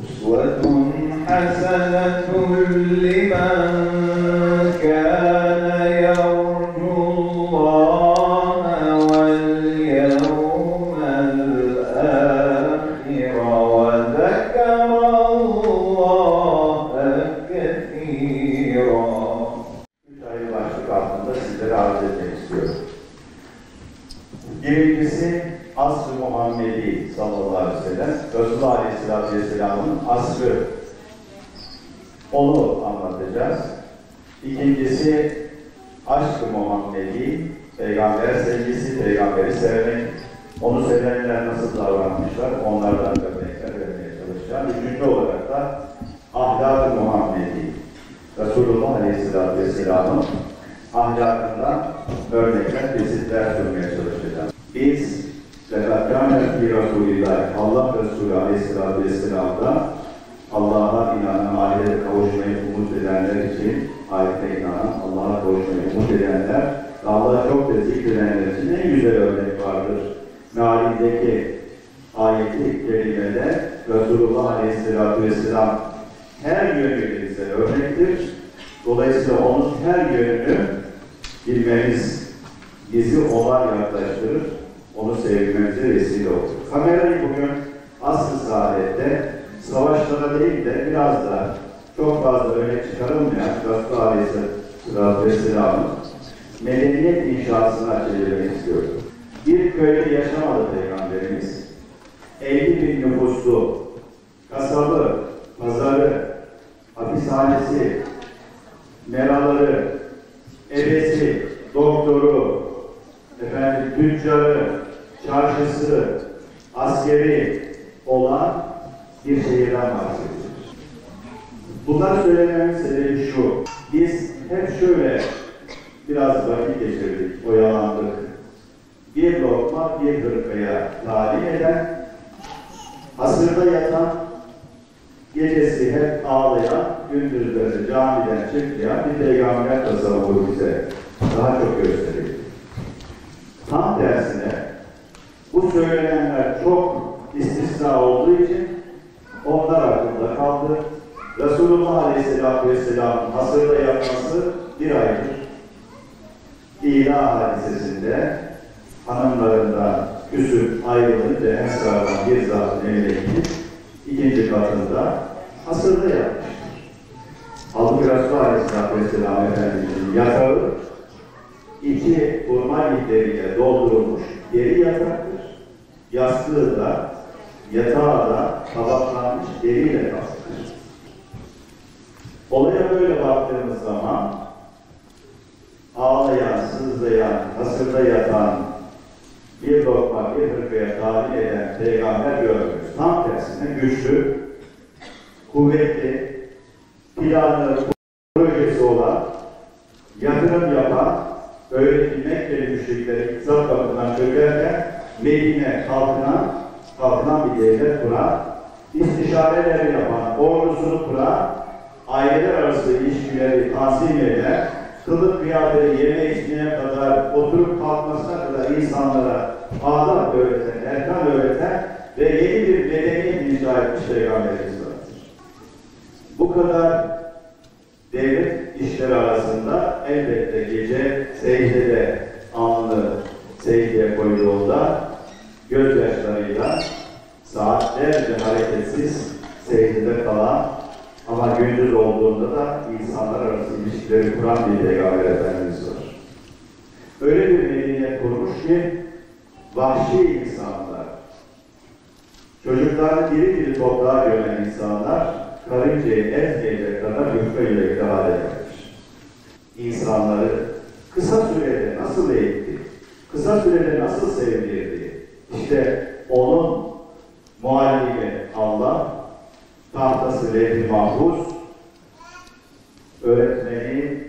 أسوة حسنة لمن كان يرجو الله واليوم الآخر وذكر الله كثيرا. Müteahhit başlık altında sizlere arz etmek istiyorum. Birincisi Asr-ı Muhammedi sallallahu aleyhi ve sellem, Resulullah aleyhisselatü vesselamın asrı. Onu anlatacağız. İkincisi Aşk-ı Muhammedi, Peygamber sevgisi, Peygamberi sevmek, onu sevenler nasıl davranmışlar, onlardan örnekler vermeye çalışacağım. Üçüncü olarak da Ahlak-ı Muhammedi, Resulullah aleyhisselatü vesselamın ahlakından örnekler, kesitler sunmaya çalışacağız. Biz Lekâkâne fî Rasûlillâh, Allah Resulü aleyhisselatü vesselam'da Allah'a inanan, ahirete kavuşmayı umut edenler için, ahirete inanan, Allah'a kavuşmayı umut edenler ve Allah'a çok da zikredenler için en güzel örnek vardır. Mealindeki ayet-i kerimede Resulullah aleyhisselatü vesselam her yönüyle bize örnektir. Dolayısıyla onun her yönünü bilmemiz bizi ona yaklaştırır, onu sevmemize vesile olur. Kamerayı bugün asr-ı saadette savaşlara değil de biraz da çok fazla öne çıkarılmayan Resulullah Aleyhisselatü Vesselam'ın medeniyet inşasına çevirmek istiyorum. Bir köyde yaşamadı Peygamberimiz. 50.000 nüfuslu, kasabı, pazarı, hapishanesi, meraları, ebesi, doktoru, tüccarı, çarşısı, askeri olan bir şehirden bahsediyoruz. Bunları söylememin sebebi şu: biz hep şöyle biraz vakit geçirdik, oyalandık. Bir lokma bir hırkaya talim eden, hasırda yatan, gecesi hep ağlayan, gündüzleri camiden çıkmayan bir peygamber tasavvuru bize daha çok gösteriyor. Tam tersine bu söylenenler çok istisna olduğu için onlar aklımda kaldı. Resulullah Aleyhisselatü Vesselam'ın hasırda yapması bir aydır. İlah hadisesinde hanımlarından küsüp ayrılınca Ensar'dan bir zatın evine gidip ikinci katında hasırda yapmıştır. Halbuki Resulullah Aleyhisselatü Vesselam Efendimiz'in yatağı İki hurma litleriyle doldurulmuş deri yataktır. Yastığı da, yatağı da tabaklanmış deriyle kaplıdır. Olaya böyle baktığımız zaman ağlayan, sızlayan, hasırda yatan, bir lokma, bir hırkaya talim eden peygamber görmüyoruz. Tam tersine güçlü, kuvvetli, planlı, projesi olan, yatırım yapan, öğretilmek ve müşrikleri iktisat bakımından çökerken Medine kalkınan bir devlet kuran, istişareler yapan, ordusunu kuran, aileler arası ilişkileri tanzim eden, kılık kıyafeti yeme içmeye kadar, oturup kalkmasına kadar insanlara adab öğreten, erkan öğreten ve yeni bir medeniyet inşa etmiş Peygamberimiz vardır. Bu kadar devlet işleri arasında elbette gece secdede, alnını secdeye koyduğunda gözyaşlarıyla saatlerce hareketsiz secdede kalan ama gündüz olduğunda da insanlar arası ilişkileri kuran bir Peygamber Efendimiz var. Öyle bir medeniyet kurmuş ki vahşi insanlar, çocuklarını diri diri toprağa gömen insanlar karıncayı ezmeyecek kadar yufka yürekli hale gelmiş. İnsanları kısa sürede nasıl eğitti, kısa sürede nasıl sevdirdi, işte onun muallimi Allah, tahtası levh-i mahfuz, öğretmeni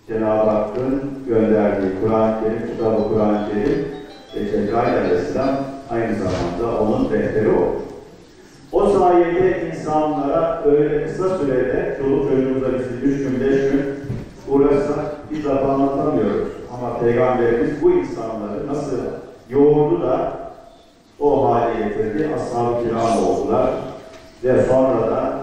Cenab-ı Hakk'ın gönderdiği Kur'an-ı Kerim, kitabı Kur'an-ı Kerim ve Cebrail Aleyhisselam aynı zamanda onun defteri oldu. O sayede insanlara öyle kısa sürede, çoluk çocuğumuza biz 3 gün, 5 gün uğraşsak biz laf anlatamıyoruz. Ama Peygamberimiz bu insanları nasıl yoğurdu da o hale getirdi. Ashab-ı kiram oldular. Ve sonra da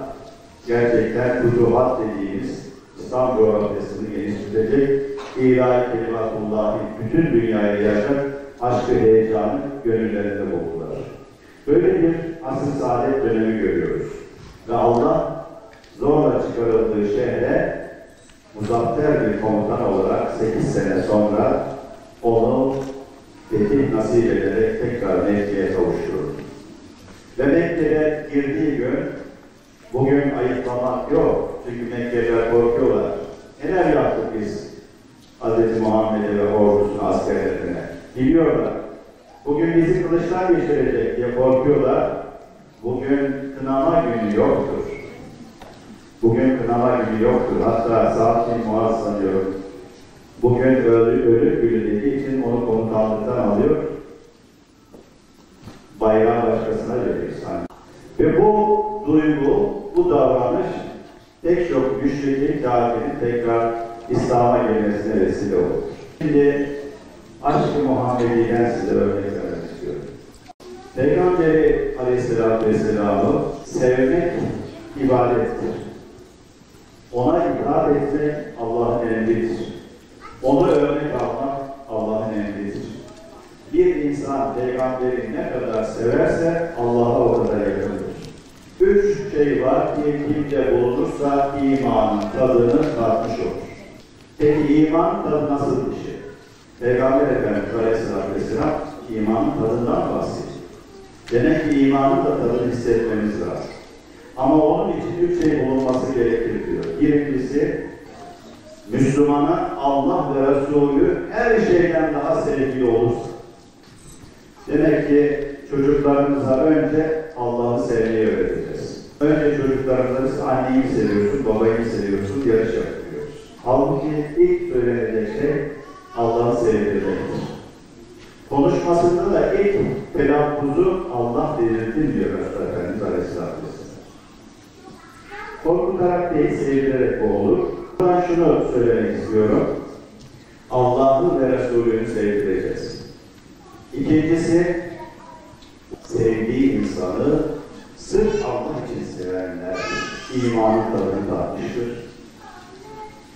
gerçekten fütuhat dediğimiz İslam coğrafyasını genişletecek, ilahi kelimatullah'ı bütün dünyaya yayacak aşk ve heyecanı gönüllerinde buldular. Böyle bir asr-ı saadet dönemi görüyoruz. Ve Allah zorla çıkarıldığı şehre muzaffer bir komutan olarak 8 sene sonra onu fetih nasip ederek tekrar Mekke'ye kavuşturdu. Ve Mekke'ye girdiği gün, bugün ayıplamak yok. Çünkü Mekkeliler korkuyorlar. Neler yaptık biz Hz. Muhammed'e ve ordusuna, askerlerine? Biliyorlar. Bugün bizi kılıçlar geçirecek diye korkuyorlar. Bugün kınama günü yoktur. Bugün kınama günü yoktur. Hatta Sa'd bin Muaz sanıyorum. Bugün ölü günü dediği için onu komutanlıktan alıyor. Bayrağı başkasına veriyor sanki. Ve bu duygu, bu davranış pek çok müşrikin, kafirin tekrar İslam'a gelmesine vesile olur. Şimdi aşk-ı Muhammedi'den size örnek vermek istiyorum. Peygamberi Aleyhisselatü Vesselam'ı sevmek ibadettir. Ona itaat etmek Allah'ın emridir. Onu örnek almak Allah'ın emridir. Bir insan peygamberi ne kadar severse Allah'a o kadar yakındır. 3 şey var ki kimde bulunursa imanın tadını tatmış olur. Peki iman tadı nasıl bir şey? Peygamber Efendimiz Aleyhisselatü Vesselam imanın tadından bahsediyor. Demek ki imanın da tadını hissetmemiz lazım. Ama onun için 3 şey bulunması gerekir diyor. Birincisi, Müslümana Allah ve Resulü her şeyden daha sevgili olursa. Demek ki çocuklarımıza önce Allah'ı sevmeyi öğreteceğiz. Önce çocuklarımıza biz anneyi seviyorsun, babayı seviyorsun, yarış yapıyoruz. Halbuki ilk söylenecek şey Allah'ı sevdirmektir. Konuşmasında da ilk telaffuzu Allah belirtin diyor Resulullah Efendimiz Aleyhisselatü Vesselam. Korkutarak değil, sevdirerek bu olur. Ben şunu söylemek istiyorum. Allah'ı ve Resulü'nü sevdireceğiz. İkincisi, sevdiği insanı sırf Allah için sevenler imanın tadını tatmıştır.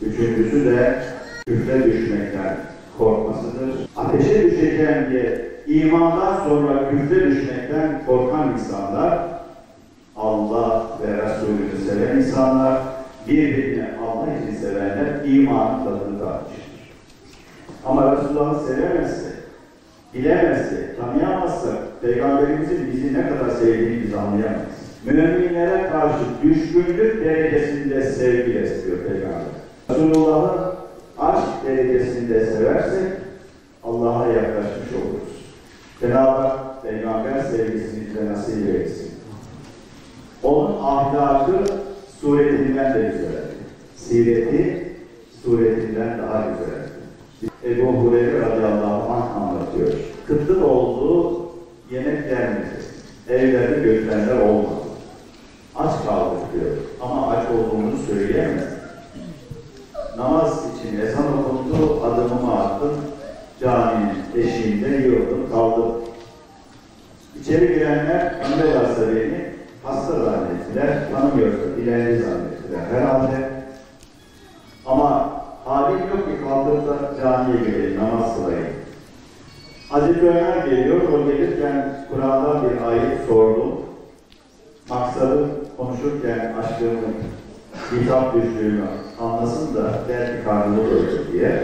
Üçüncüsü de küfre düşmekten korkmasıdır. Ateşe düşeceğim diye imandan sonra küfre düşmekten korkan insanlar, Allah ve Resulü'nü seven insanlar, birbirini Allah için sevenler imanın tadını tatmıştır. Ama Resulullah'ı sevemezse, bilemezse, tanıyamazsa, Peygamberimizin bizi ne kadar sevdiğini biz anlayamayız. Müminlere karşı düşkünlük derecesinde sevgi besliyor Peygamber. Resulullah'ı aşk derecesinde seversek Allah'a yaklaşmış oluruz. Cenab-ı Hak Peygamber sevgisini bize nasip etsin. Onun ahlakı suretinden de güzeldi. Sireti suretinden daha güzeldi. Ebu Hureyre radıyallahu anh anlatıyor. Kıtlık olduğu yemek gelmedi. Evlerde götürenler olmadı. Aç kaldık diyor. Ama aç olduğumuzu söyleyemez. Namaz için ezan okundu, adımımı attım. Caminin eşiğinde yiyordum, kaldım. İçeri girenler, anlıyorlarsa beni hasta zannettiler, tanımıyorsa dilenci zannettiler herhalde. Ama halim yok ki kalkıp da camiye gidelim, namaz kılayım. Hazreti Ömer geliyor, o gelirken Kur'an'dan bir ayet sordum. Maksadı konuşurken aşkımın hitap düştüğünü anlasın da belki karnını doyurur diye.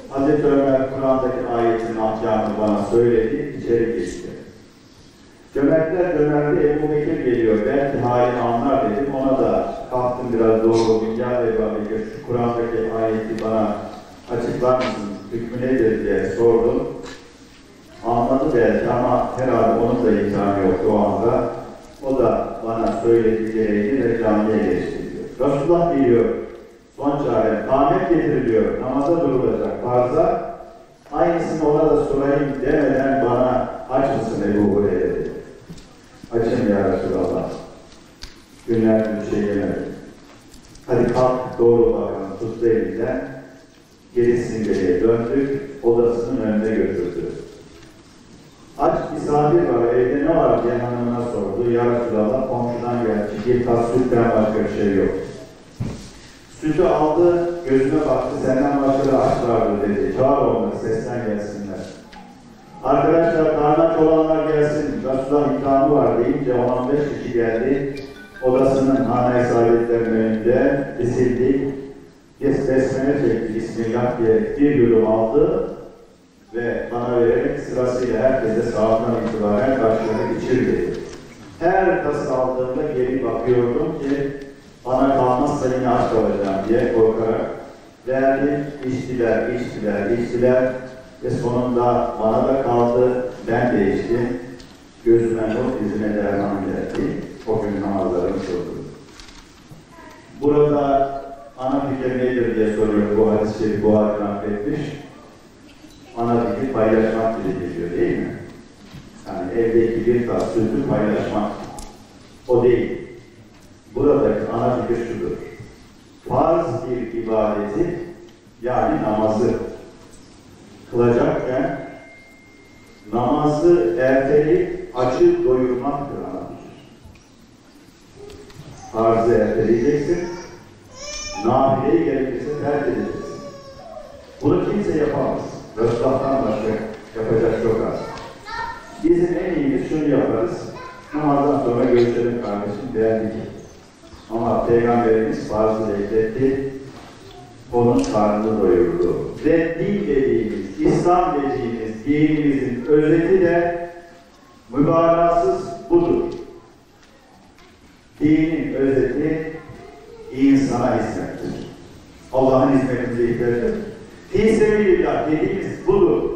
Hazreti Ömer Kur'an'daki ayetin ahkamını bana söyledi, içeri geçti. Cömertler cömerti Ebu Bekir geliyor, belki halini anlar dedim, ona da kalktım biraz doğru, ya Ebu Bekir, şu Kur'an'daki ayeti bana açıklar mısın, hükmü nedir diye sordum. Anladı belki ama herhalde onun da imkanı yoktu o anda. O da bana söylediği ve camiye geçti diyor. Resulullah biliyor, son çare, kâhmet getiriliyor, namaza durulacak farza, aynısını ona da sorayım demeden bana aç mısın Ebu Hureyre dedi. Açın ya Resulallah. Günlerce bir şey yemedim. Hadi kalk doğru bakalım, tuttu elinden. Gerisini geriye döndük, odasının önüne götürdü. Aç misafir var, evde ne var diye hanımına sordu. Ya Resulallah, komşudan geldi. Bir tas sütten başka bir şey yok. Sütü aldı, gözüne baktı, senden başka da aç vardı dedi. Çağır onları, sesten gelsinler. Arkadaşlar, karnaç olanlar gelsin, Resulullah ikramı var deyince 10-15 kişi geldi. Odasının hane-i saadetlerinin önünde dizildik. Besmele çekti, Bismillah diye bir yudum aldı ve bana vererek sırasıyla herkese sağlıktan itibaren karşılamak içirdi. Her tas aldığımda geri bakıyordum ki bana kalmazsa yine aç kalacağım diye korkarak verdim, içtiler ve sonunda bana da kaldı, ben de içtim. Gözüme nur, yüzüme derman geldi. O gün namazlarım kıldı. Burada ana fikir nedir diye soruyor bu hadis-i şerif, bu hadis nakletmiş. Ana fikir paylaşmak diye geliyor değil mi? Yani evdeki bir tas sütü paylaşmak. O değil. Buradaki ana fikir şudur. Farz bir ibadeti, yani namazı kılacakken namazı erteleyip açı doyurmaktır ana fikir. Farzı erteleyeceksin, nafileyi gerekirse terk edeceksin. Bunu kimse yapamaz. Resulullah'tan başka yapacak çok az. Bizim en iyimiz şunu yaparız. Namazdan sonra görüşelim kardeşim derdik. Ama Peygamberimiz farzı bekletti. Onun karnını doyurdu. Ve din dediğimiz, İslam dediğimiz dinimizin özeti de mübalağasız budur. Dinin özeti insana hizmettir. Allah'ın hizmetine ihtiyacıdır. Fî-sebilillah dediğimiz budur.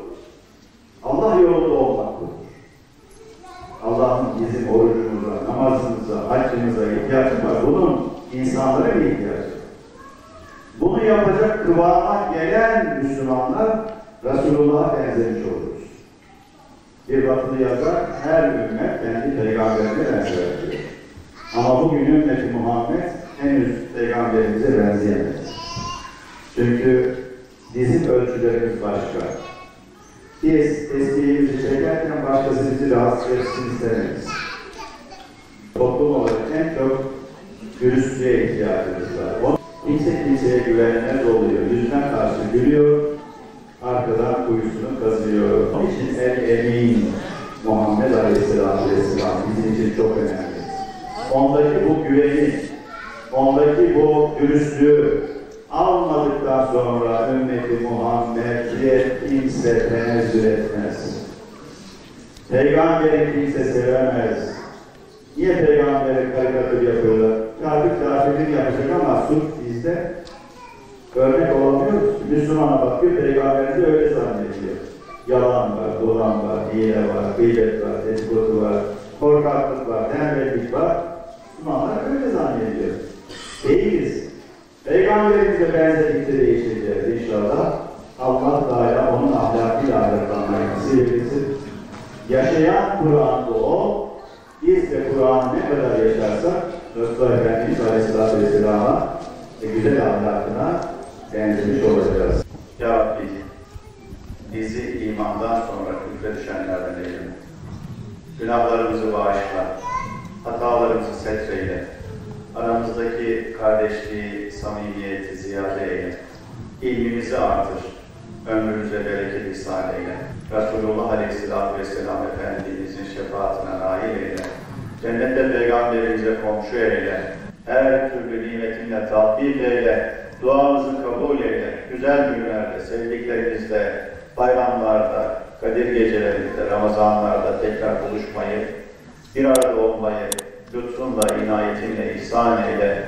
Allah yolunda olmak budur. Allah'ın bizim orucumuza, namazımıza, haccımıza ihtiyacı var. Bunun insanlara bir ihtiyacı var. Bunu yapacak kıvama gelen Müslümanlar Resulullah'a benzemiş oluruz. Bir batılı yazar, her ümmet kendi peygamberine benzer diyor. Ama bugün ümmeti Muhammed henüz peygamberimize benzeyemez. Çünkü bizim ölçülerimiz başka. Biz tesbihimizi çekerken başkası bizi rahatsız etsin istemeyiz. Toplum olarak en çok dürüstlüğe ihtiyacımız var. Kimse kimseye güvenmez oluyor. Yüzden karşı gülüyor, arkadan kuyusunu kazıyor. Onun için el-emin Muhammed Aleyhisselatü Vesselam bizim için çok önemli. Ondaki bu güveni, ondaki bu dürüstlüğü almadıktan sonra ümmeti Muhammed'e kimse tenezzül etmez. Peygamberi kimse sevemez. Niye peygamberi karikatür yapıyorlar? Kafir yapacak ama suç bizde örnek olamıyoruz. Müslümana bakıyor, peygamberi de öyle zannediyor. Yalan var, dolan var, hile var, gıybet var, dedikodu var, korkaklık var, tembellik var. Müslümanlar öyle zannediyor. Değiliz. Peygamberimize benzerlikte değiştireceğiz inşallah. Allah Teala onun ahlakıyla ahlaklanmayı nasip etsin. Yaşayan Kur'an'da o, biz de Kur'an'ı ne kadar yaşarsak, Resulullah Efendimiz Aleyhisselatü Vesselam'a güzel ahlakına benzemiş olacağız. Ya Rabbi, bizi imandan sonra küfre düşenlerden eyleme. Günahlarımızı bağışla, hatalarımızı setreyle, aramızdaki kardeşliği, samimiyeti ziyade eyle, ilmimizi artır, ömrümüze bereket ihsan eyle, Resulullah Aleyhisselatü Vesselam Efendimizin şefaatine nail eyle, cennette Peygamberimize komşu eyle, her türlü nimetinle tatbik eyle, duamızı kabul eyle, güzel günlerde, sevdiklerimizle, bayramlarda, Kadir gecelerinde, Ramazanlarda tekrar buluşmayı, bir arada olmayı, lütfunla, inayetinle ihsan eyle,